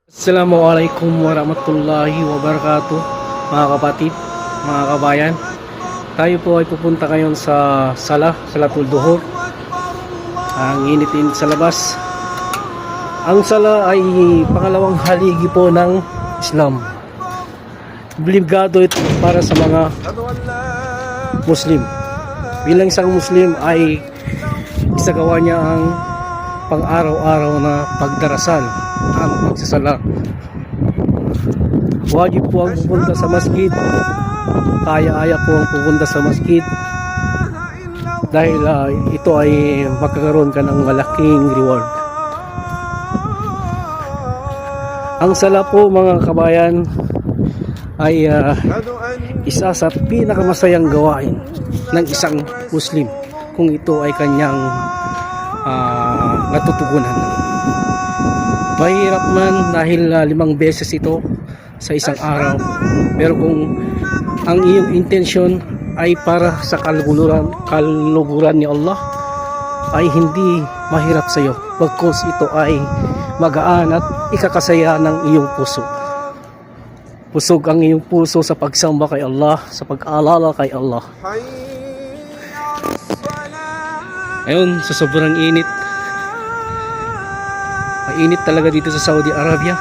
Assalamualaikum warahmatullahi wabarakatuh, mga kapatid, mga kabayan. Tayo po ay pupunta ngayon sa Salatul Duhur. Ang init-init sa labas. Ang sala ay pangalawang haligi po ng Islam. Obligado ito para sa mga Muslim. Bilang isang Muslim ay isagawa niya ang pang-araw-araw na pagdarasal, ang pagsasala. Wajib po ang pupunta sa masjid. Kaya-aya po ang pupunta sa masjid dahil ito ay magkakaroon ka ng malaking reward. Ang sala po, mga kabayan, ay isa sa pinakamasayang gawain ng isang Muslim kung ito ay kanyang natutugunan. Mahirap man dahil 5 beses ito sa isang araw, pero kung ang iyong intensyon ay para sa kaluguran ni Allah, ay hindi mahirap sa iyo, bagkus ito ay magaan at ikakasaya ng iyong puso. Pusog ang iyong puso sa pagsamba kay Allah, sa pag-aalala kay Allah. Ayun, sa sobrang init, mainit talaga dito sa Saudi Arabia.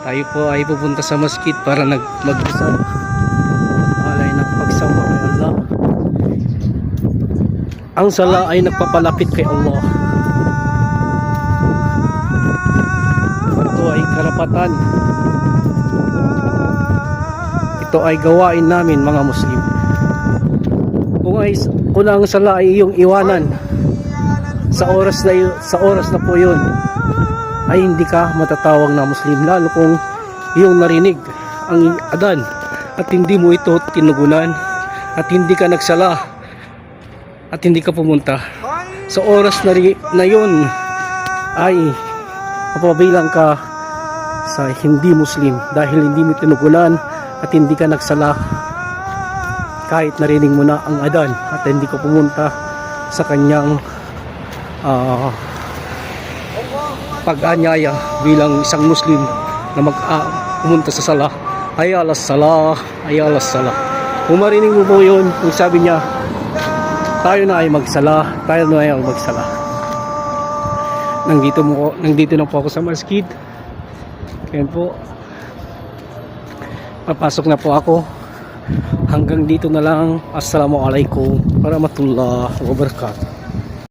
Tayo po ay pupunta sa masjid para mag-usap, mag-alay ng pagsamba kay Allah. Ang sala ay nagpapalapit kay Allah. Ito ay karapatan. Ito ay gawain namin, mga Muslim. Kung ang sala ay iyong iwanan sa oras na po yun, ay hindi ka matatawag na Muslim, lalo kung iyong narinig ang adan at hindi mo ito tinugunan at hindi ka nagsala at hindi ka pumunta sa oras na yun, ay mapabilang ka sa hindi Muslim dahil hindi mo tinugunan at hindi ka nagsala kahit narinig mo na ang adan at hindi ka pumunta sa kanyang pag-anyaya bilang isang Muslim na pumunta sa sala. Ayalas sala, ayalas sala. Kung marinig mo po yun, kung sabi niya tayo na ay magsala, tayo na ay magsala. Nandito na po ako sa masjid. Kaya po, papasok na po ako. Hanggang dito na lang. Assalamualaikum warahmatullahi wabarakatuh.